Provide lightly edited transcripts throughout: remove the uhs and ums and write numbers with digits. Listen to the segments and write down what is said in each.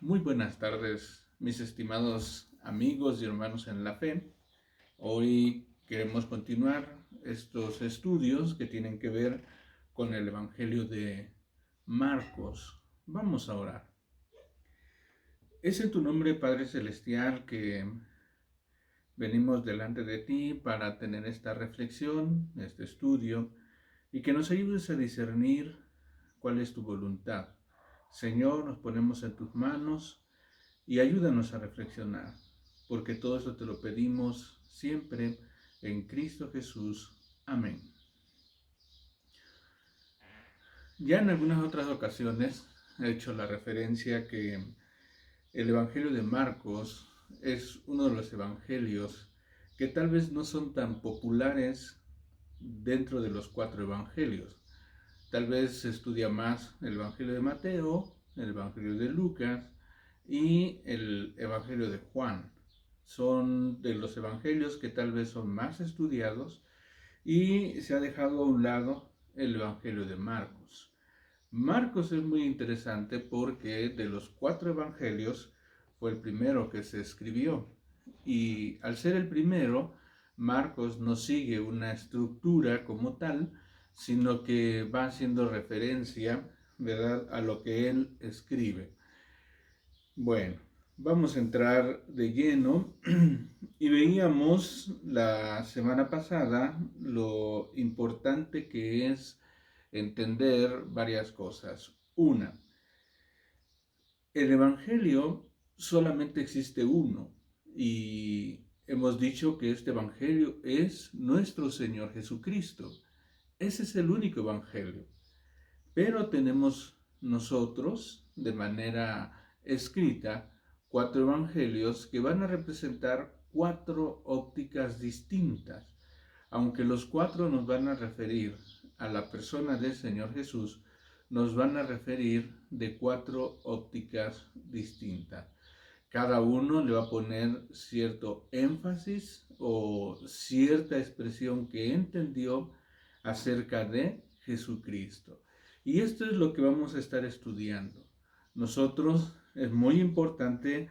Muy buenas tardes, mis estimados amigos y hermanos en la fe. Hoy queremos continuar estos estudios que tienen que ver con el Evangelio de Marcos. Vamos a orar. Es en tu nombre, Padre Celestial, que venimos delante de ti para tener esta reflexión, este estudio, y que nos ayudes a discernir cuál es tu voluntad. Señor, nos ponemos en tus manos y ayúdanos a reflexionar, porque todo eso te lo pedimos siempre en Cristo Jesús. Amén. Ya en algunas otras ocasiones he hecho la referencia que el Evangelio de Marcos es uno de los evangelios que tal vez no son tan populares dentro de los cuatro evangelios. Tal vez se estudia más el Evangelio de Mateo, el Evangelio de Lucas y el Evangelio de Juan. Son de los evangelios que tal vez son más estudiados y se ha dejado a un lado el Evangelio de Marcos. Marcos es muy interesante porque de los cuatro evangelios fue el primero que se escribió y al ser el primero, Marcos no sigue una estructura como tal, sino que va haciendo referencia, ¿verdad?, a lo que él escribe. Bueno, vamos a entrar de lleno y veíamos la semana pasada lo importante que es entender varias cosas. Una, el Evangelio solamente existe uno y hemos dicho que este Evangelio es nuestro Señor Jesucristo. Ese es el único Evangelio. Pero tenemos nosotros, de manera escrita, cuatro evangelios que van a representar cuatro ópticas distintas. Aunque los cuatro nos van a referir a la persona del Señor Jesús, nos van a referir de cuatro ópticas distintas. Cada uno le va a poner cierto énfasis o cierta expresión que entendió acerca de Jesucristo. Y esto es lo que vamos a estar estudiando. Nosotros es muy importante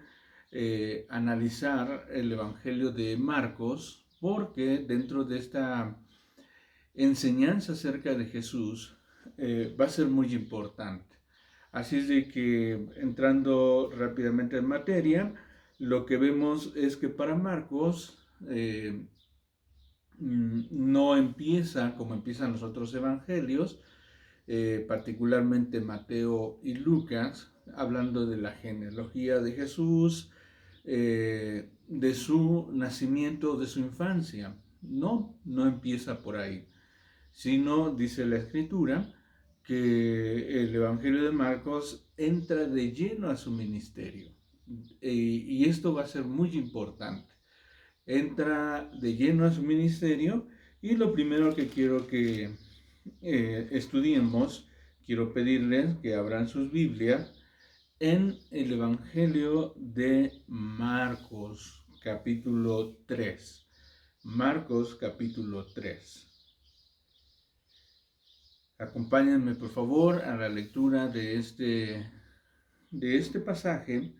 analizar el Evangelio de Marcos porque dentro de esta enseñanza acerca de Jesús va a ser muy importante. Así es de que entrando rápidamente en materia, lo que vemos es que para Marcos no empieza como empiezan los otros evangelios, particularmente Mateo y Lucas, hablando de la genealogía de Jesús, de su nacimiento, de su infancia. No empieza por ahí, sino, dice la Escritura, que el Evangelio de Marcos entra de lleno a su ministerio. Y esto va a ser muy importante. Entra de lleno a su ministerio y lo primero que quiero que estudiemos, quiero pedirles que abran sus Biblias en el Evangelio de Marcos, capítulo 3. Marcos, capítulo 3. Acompáñenme, por favor, a la lectura de este pasaje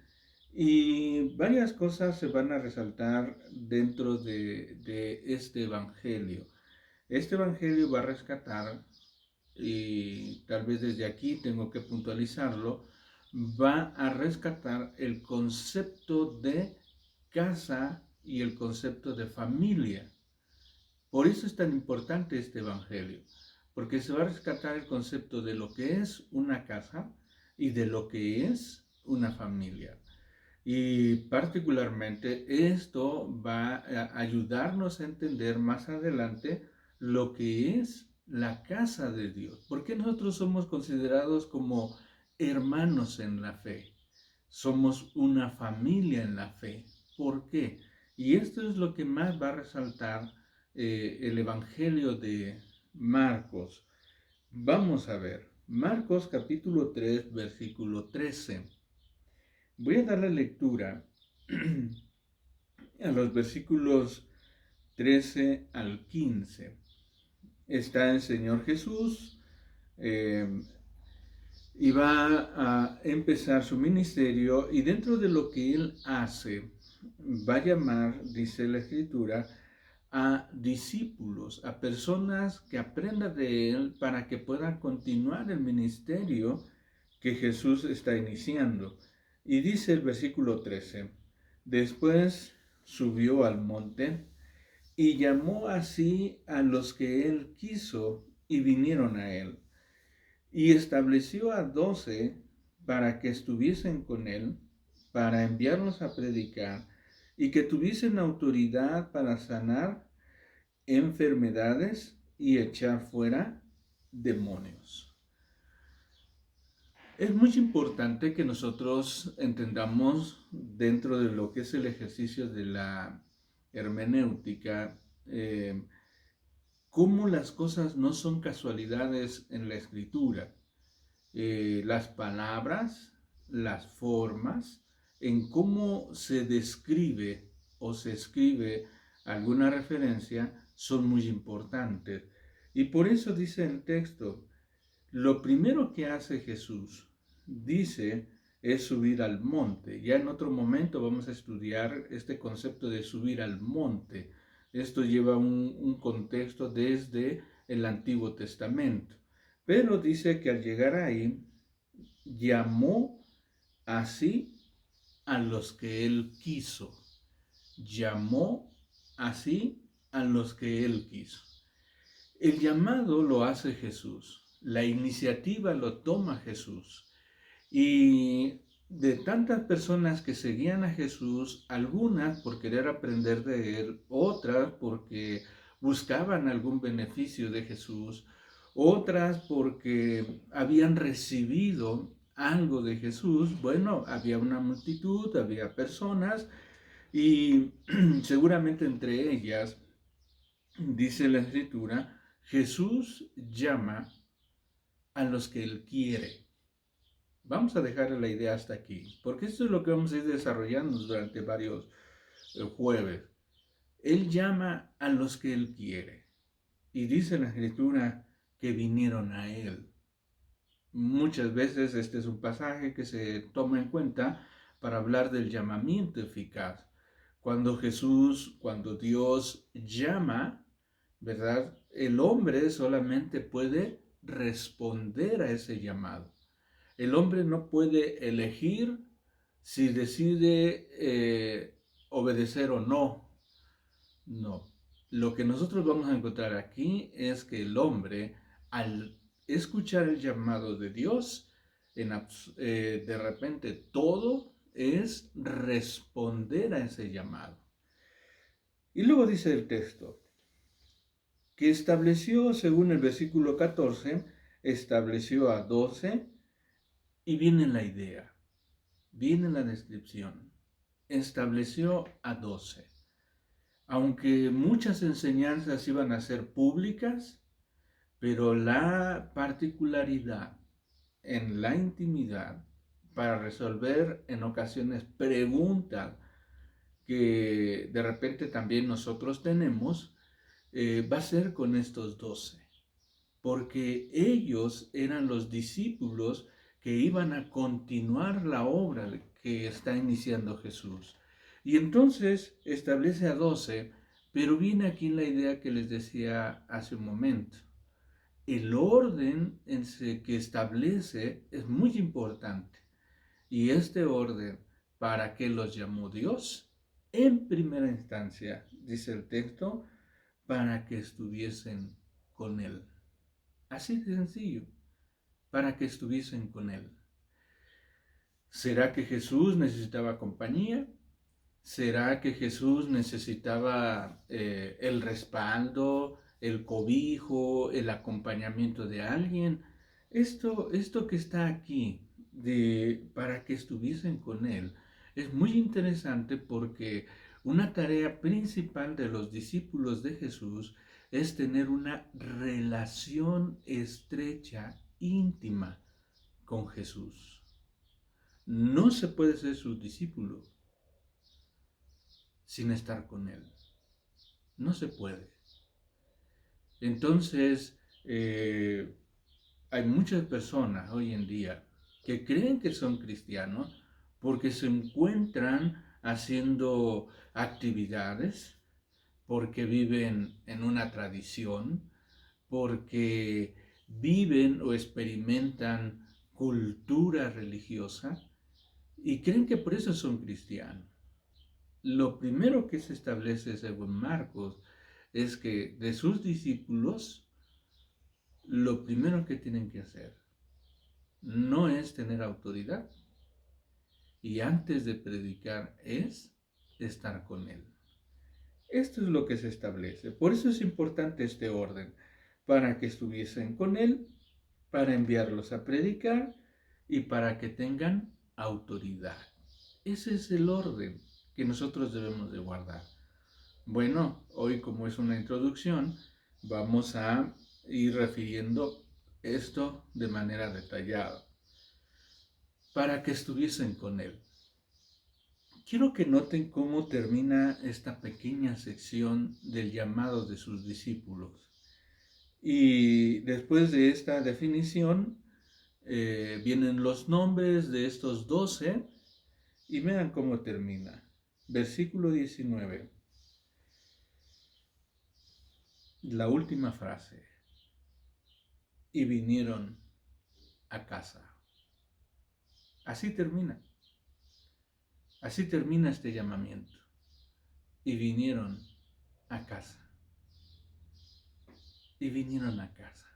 y varias cosas se van a resaltar dentro de este Evangelio. Este Evangelio va a rescatar, y tal vez desde aquí tengo que puntualizarlo, va a rescatar el concepto de casa y el concepto de familia. Por eso es tan importante este Evangelio, porque se va a rescatar el concepto de lo que es una casa y de lo que es una familia. Y particularmente esto va a ayudarnos a entender más adelante lo que es la casa de Dios. ¿Por qué nosotros somos considerados como hermanos en la fe? Somos una familia en la fe. ¿Por qué? Y esto es lo que más va a resaltar el Evangelio de Marcos. Vamos a ver, Marcos capítulo 3, versículo 13. Voy a dar la lectura a los versículos 13 al 15. Está el Señor Jesús y va a empezar su ministerio, y dentro de lo que él hace, va a llamar, dice la Escritura, a discípulos, a personas que aprendan de él para que puedan continuar el ministerio que Jesús está iniciando. Y dice el versículo 13, después subió al monte y llamó así a los que él quiso y vinieron a él. Y estableció a 12 para que estuviesen con él, para enviarlos a predicar y que tuviesen autoridad para sanar enfermedades y echar fuera demonios. Es muy importante que nosotros entendamos dentro de lo que es el ejercicio de la hermenéutica, cómo las cosas no son casualidades en la escritura. Las palabras, las formas, en cómo se describe o se escribe alguna referencia son muy importantes. Y por eso dice el texto, lo primero que hace Jesús, dice, es subir al monte. Ya en otro momento vamos a estudiar este concepto de subir al monte. Esto lleva un contexto desde el Antiguo Testamento. Pero dice que al llegar ahí, llamó así a los que él quiso. Llamó así a los que él quiso. El llamado lo hace Jesús, la iniciativa lo toma Jesús. Y de tantas personas que seguían a Jesús, algunas por querer aprender de él, otras porque buscaban algún beneficio de Jesús, otras porque habían recibido algo de Jesús. Bueno, había una multitud, había personas y seguramente entre ellas, dice la Escritura, Jesús llama a los que él quiere. Vamos a dejar la idea hasta aquí, porque esto es lo que vamos a ir desarrollando durante varios jueves. Él llama a los que él quiere. Y dice la Escritura que vinieron a él. Muchas veces este es un pasaje que se toma en cuenta para hablar del llamamiento eficaz. Cuando Dios llama, ¿verdad? El hombre solamente puede responder a ese llamado. El hombre no puede elegir si decide obedecer o no. No. Lo que nosotros vamos a encontrar aquí es que el hombre, al escuchar el llamado de Dios, de repente todo es responder a ese llamado. Y luego dice el texto, que estableció, según el versículo 14, estableció a 12, y viene la idea, viene la descripción. Estableció a 12. Aunque muchas enseñanzas iban a ser públicas, pero la particularidad en la intimidad para resolver en ocasiones preguntas que de repente también nosotros tenemos, va a ser con estos 12, porque ellos eran los discípulos que iban a continuar la obra que está iniciando Jesús. Y entonces establece a 12, pero viene aquí la idea que les decía hace un momento. El orden que establece es muy importante. Y este orden, ¿para qué los llamó Dios? En primera instancia, dice el texto, para que estuviesen con Él. Así de sencillo, para que estuviesen con Él. ¿Será que Jesús necesitaba compañía? ¿Será que Jesús necesitaba el respaldo, el cobijo, el acompañamiento de alguien? Esto que está aquí, para que estuviesen con Él, es muy interesante porque una tarea principal de los discípulos de Jesús es tener una relación estrecha, íntima con Jesús. No se puede ser su discípulo sin estar con Él. No se puede. Entonces, hay muchas personas hoy en día que creen que son cristianos porque se encuentran haciendo actividades, porque viven en una tradición, porque viven o experimentan cultura religiosa y creen que por eso son cristianos. Lo primero que se establece según Marcos es que de sus discípulos, lo primero que tienen que hacer no es tener autoridad, y antes de predicar es estar con él. Esto es lo que se establece. Por eso es importante este orden, para que estuviesen con él, para enviarlos a predicar y para que tengan autoridad. Ese es el orden que nosotros debemos de guardar. Bueno, hoy, como es una introducción, vamos a ir refiriendo esto de manera detallada, para que estuviesen con él. Quiero que noten cómo termina esta pequeña sección del llamado de sus discípulos. Y después de esta definición, vienen los nombres de estos 12 y vean cómo termina. Versículo 19. La última frase. Y vinieron a casa. Así termina. Así termina este llamamiento. Y vinieron a casa. Y vinieron a casa.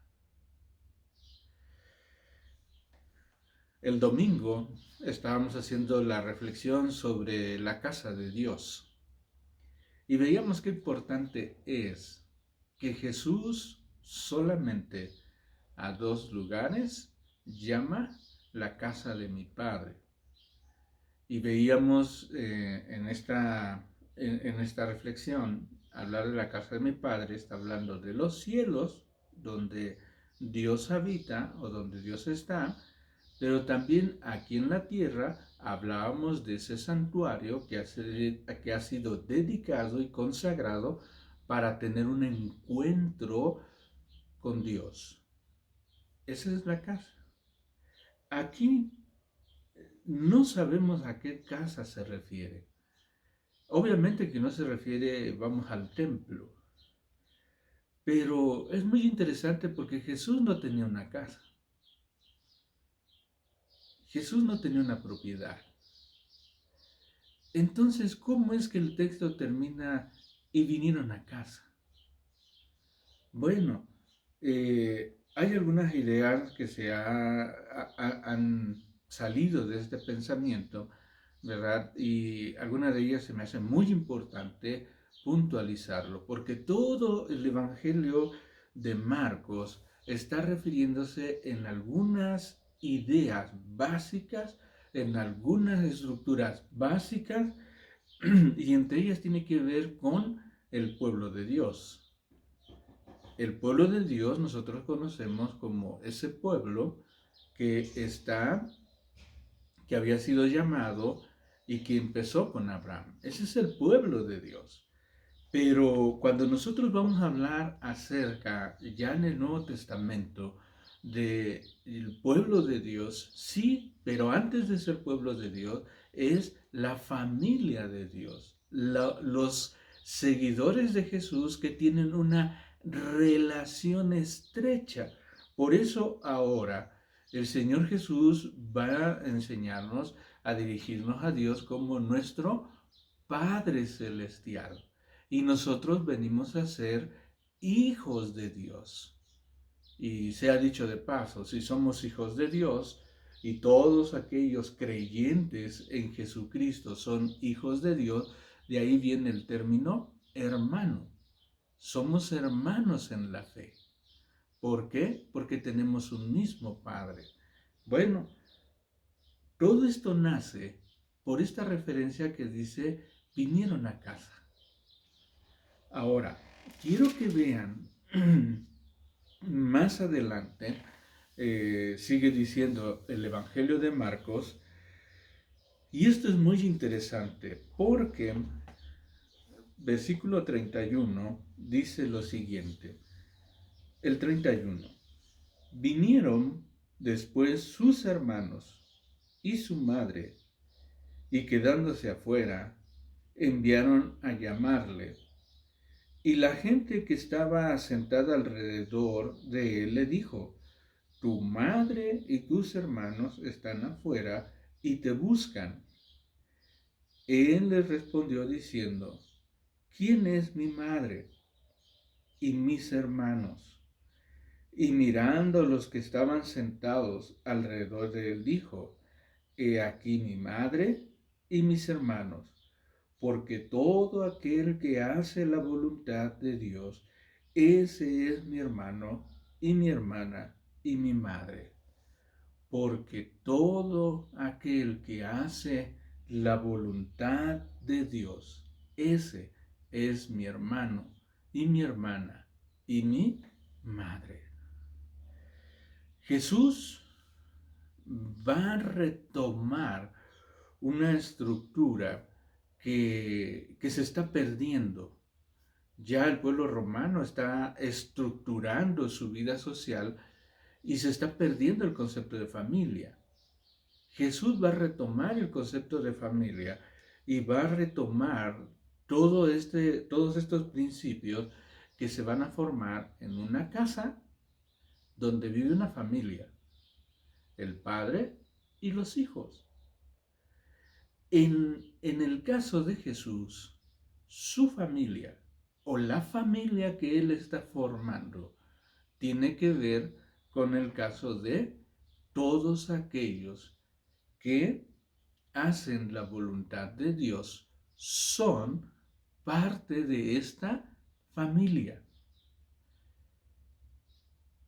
El domingo estábamos haciendo la reflexión sobre la casa de Dios. Y veíamos qué importante es que Jesús solamente a 2 lugares llama la casa de mi Padre. Y veíamos en esta reflexión, hablar de la casa de mi Padre, está hablando de los cielos, donde Dios habita o donde Dios está, pero también aquí en la tierra hablábamos de ese santuario que ha sido dedicado y consagrado para tener un encuentro con Dios. Esa es la casa. Aquí no sabemos a qué casa se refiere. Obviamente que no se refiere, vamos, al templo. Pero es muy interesante porque Jesús no tenía una casa. Jesús no tenía una propiedad. Entonces, ¿cómo es que el texto termina y vinieron a casa? Bueno, hay algunas ideas que han salido de este pensamiento, ¿verdad? Y algunas de ellas se me hace muy importante puntualizarlo, porque todo el Evangelio de Marcos está refiriéndose en algunas ideas básicas, en algunas estructuras básicas, y entre ellas tiene que ver con el pueblo de Dios. El pueblo de Dios nosotros conocemos como ese pueblo que había sido llamado y que empezó con Abraham. Ese es el pueblo de Dios. Pero cuando nosotros vamos a hablar acerca, ya en el Nuevo Testamento, del pueblo de Dios, sí, pero antes de ser pueblo de Dios, es la familia de Dios, los seguidores de Jesús que tienen una relación estrecha. Por eso ahora el Señor Jesús va a enseñarnos a dirigirnos a Dios como nuestro Padre Celestial. Y nosotros venimos a ser hijos de Dios. Y se ha dicho de paso, si somos hijos de Dios y todos aquellos creyentes en Jesucristo son hijos de Dios, de ahí viene el término hermano. Somos hermanos en la fe. ¿Por qué? Porque tenemos un mismo Padre. Bueno, todo esto nace por esta referencia que dice, vinieron a casa. Ahora, quiero que vean más adelante, sigue diciendo el Evangelio de Marcos, y esto es muy interesante porque versículo 31 dice lo siguiente, el 31. Vinieron después sus hermanos y su madre, y quedándose afuera, enviaron a llamarle. Y la gente que estaba sentada alrededor de él le dijo: tu madre y tus hermanos están afuera y te buscan. Él les respondió diciendo: ¿quién es mi madre y mis hermanos? Y mirando a los que estaban sentados alrededor de él, dijo: he aquí mi madre y mis hermanos, porque todo aquel que hace la voluntad de Dios, ese es mi hermano y mi hermana y mi madre. Porque todo aquel que hace la voluntad de Dios, ese es mi hermano y mi hermana y mi madre. Jesús va a retomar una estructura que se está perdiendo. Ya el pueblo romano está estructurando su vida social y se está perdiendo el concepto de familia. Jesús va a retomar el concepto de familia y va a retomar todos estos principios que se van a formar en una casa donde vive una familia, el padre y los hijos. En el caso de Jesús, su familia o la familia que él está formando tiene que ver con el caso de todos aquellos que hacen la voluntad de Dios, son parte de esta familia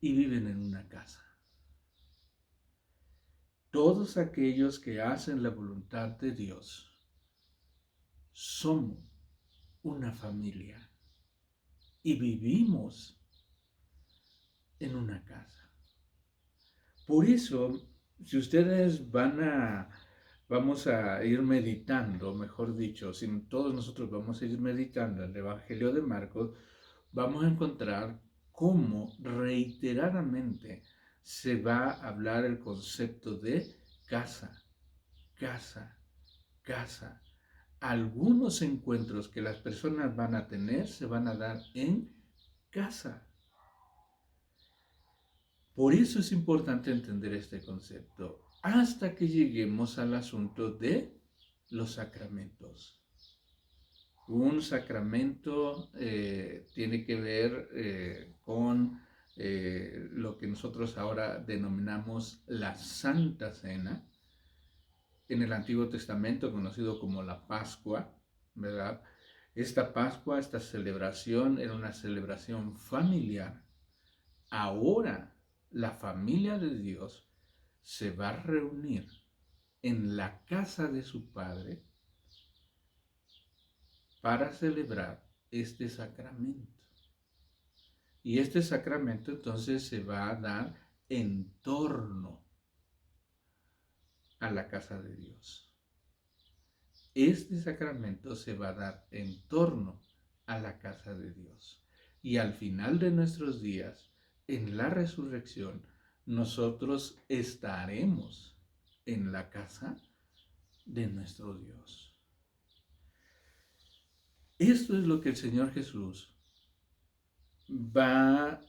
y viven en una casa. Todos aquellos que hacen la voluntad de Dios somos una familia y vivimos en una casa. Por eso, si ustedes vamos a ir meditando, mejor dicho, si todos nosotros vamos a ir meditando el Evangelio de Marcos, vamos a encontrar cómo reiteradamente se va a hablar el concepto de casa, casa, casa. Algunos encuentros que las personas van a tener se van a dar en casa. Por eso es importante entender este concepto hasta que lleguemos al asunto de los sacramentos. Un sacramento tiene que ver con lo que nosotros ahora denominamos la Santa Cena, en el Antiguo Testamento conocido como la Pascua, ¿verdad? Esta Pascua, esta celebración era una celebración familiar. Ahora la familia de Dios se va a reunir en la casa de su Padre para celebrar este sacramento. Y este sacramento entonces se va a dar en torno a la casa de Dios. Este sacramento se va a dar en torno a la casa de Dios. Y al final de nuestros días, en la resurrección, nosotros estaremos en la casa de nuestro Dios. Esto es lo que el Señor Jesús va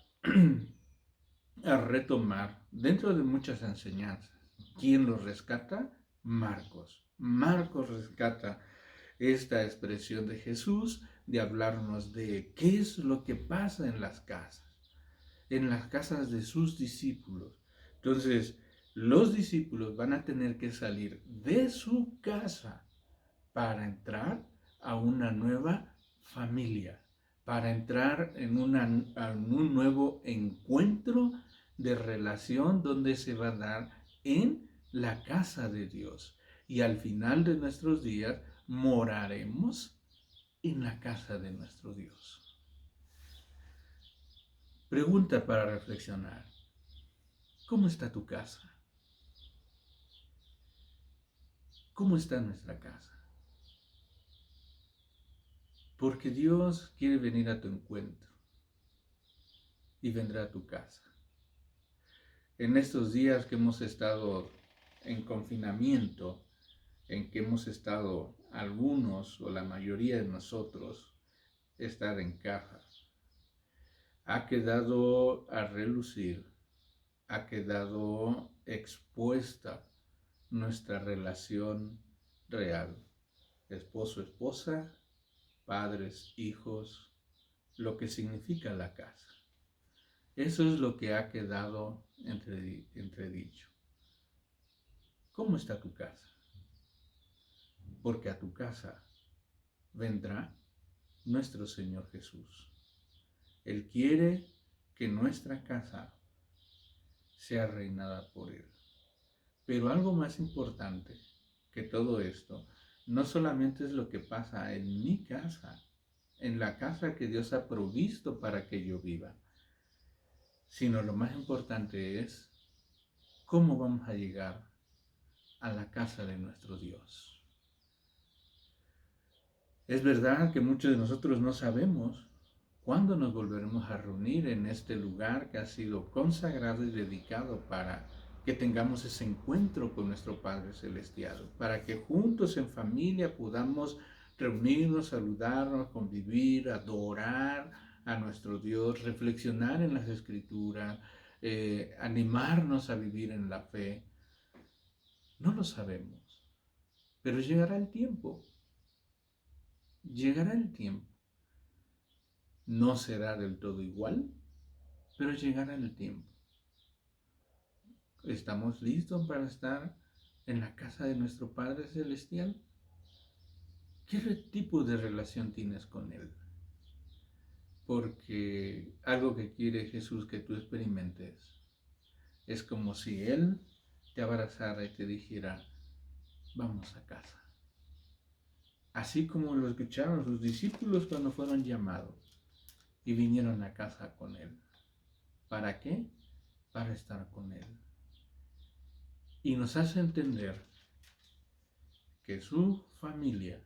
a retomar dentro de muchas enseñanzas. ¿Quién lo rescata? Marcos. Marcos rescata esta expresión de Jesús de hablarnos de qué es lo que pasa en las casas de sus discípulos. Entonces, los discípulos van a tener que salir de su casa para entrar a una nueva familia, para entrar en un nuevo encuentro de relación donde se va a dar en la casa de Dios. Y al final de nuestros días moraremos en la casa de nuestro Dios. Pregunta para reflexionar: ¿cómo está tu casa? ¿Cómo está nuestra casa? Porque Dios quiere venir a tu encuentro y vendrá a tu casa. En estos días que hemos estado en confinamiento, en que hemos estado algunos o la mayoría de nosotros estar en casa, ha quedado a relucir, ha quedado expuesta nuestra relación real, esposo, esposa, padres, hijos, lo que significa la casa. Eso es lo que ha quedado entredicho. ¿Cómo está tu casa? Porque a tu casa vendrá nuestro Señor Jesús. Él quiere que nuestra casa sea reinada por Él. Pero algo más importante que todo esto, no solamente es lo que pasa en mi casa, en la casa que Dios ha provisto para que yo viva, sino lo más importante es cómo vamos a llegar a la casa de nuestro Dios. Es verdad que muchos de nosotros no sabemos cuándo nos volveremos a reunir en este lugar que ha sido consagrado y dedicado para que tengamos ese encuentro con nuestro Padre Celestial, para que juntos en familia podamos reunirnos, saludarnos, convivir, adorar a nuestro Dios, reflexionar en las Escrituras, animarnos a vivir en la fe. No lo sabemos, pero llegará el tiempo. Llegará el tiempo. No será del todo igual, pero llegará el tiempo. ¿Estamos listos para estar en la casa de nuestro Padre Celestial? ¿Qué tipo de relación tienes con Él? Porque algo que quiere Jesús que tú experimentes es como si Él te abrazara y te dijera, vamos a casa. Así como lo escucharon sus discípulos cuando fueron llamados y vinieron a casa con Él. ¿Para qué? Para estar con Él. Y nos hace entender que su familia,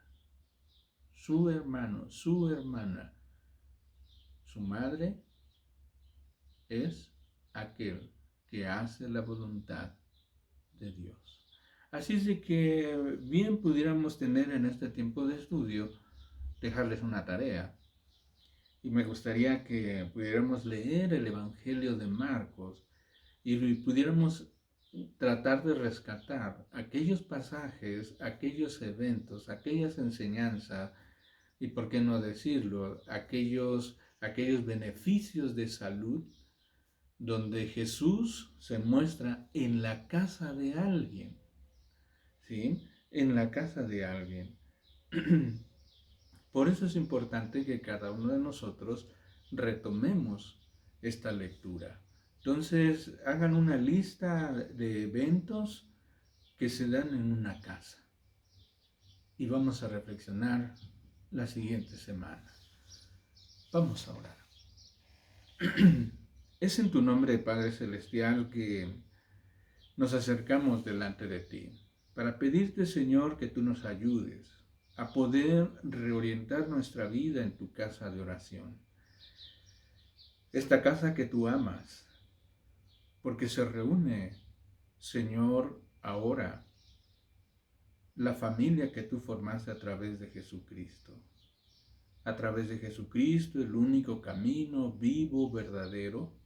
su hermano, su hermana, su madre, es aquel que hace la voluntad de Dios. Así es de que bien pudiéramos tener en este tiempo de estudio, dejarles una tarea. Y me gustaría que pudiéramos leer el Evangelio de Marcos y pudiéramos tratar de rescatar aquellos pasajes, aquellos eventos, aquellas enseñanzas y, por qué no decirlo, aquellos beneficios de salud donde Jesús se muestra en la casa de alguien, ¿sí? En la casa de alguien. Por eso es importante que cada uno de nosotros retomemos esta lectura. Entonces, hagan una lista de eventos que se dan en una casa. Y vamos a reflexionar la siguiente semana. Vamos a orar. Es en tu nombre, Padre Celestial, que nos acercamos delante de ti para pedirte, Señor, que tú nos ayudes a poder reorientar nuestra vida en tu casa de oración. Esta casa que tú amas, porque se reúne, Señor, ahora la familia que tú formaste a través de Jesucristo. A través de Jesucristo, el único camino vivo, verdadero,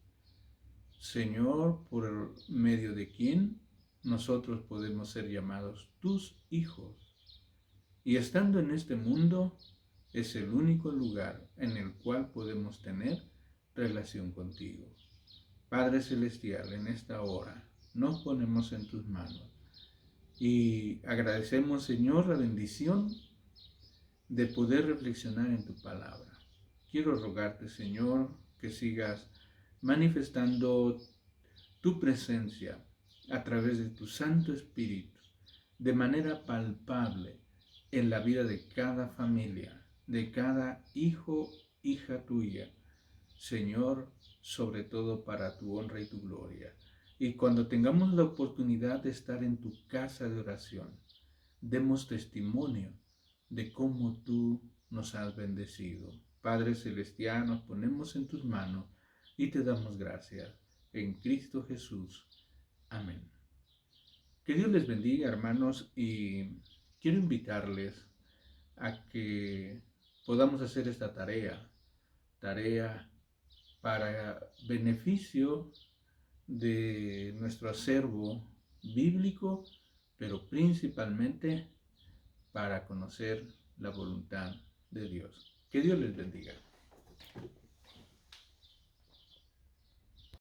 Señor, por medio de quien nosotros podemos ser llamados tus hijos. Y estando en este mundo, es el único lugar en el cual podemos tener relación contigo. Padre Celestial, en esta hora nos ponemos en tus manos y agradecemos, Señor, la bendición de poder reflexionar en tu palabra. Quiero rogarte, Señor, que sigas manifestando tu presencia a través de tu Santo Espíritu de manera palpable en la vida de cada familia, de cada hijo, hija tuya, Señor, sobre todo para tu honra y tu gloria. Y cuando tengamos la oportunidad de estar en tu casa de oración, demos testimonio de cómo tú nos has bendecido. Padre Celestial, nos ponemos en tus manos y te damos gracias. En Cristo Jesús. Amén. Que Dios les bendiga, hermanos, y quiero invitarles a que podamos hacer esta tarea para beneficio de nuestro acervo bíblico, pero principalmente para conocer la voluntad de Dios. Que Dios les bendiga.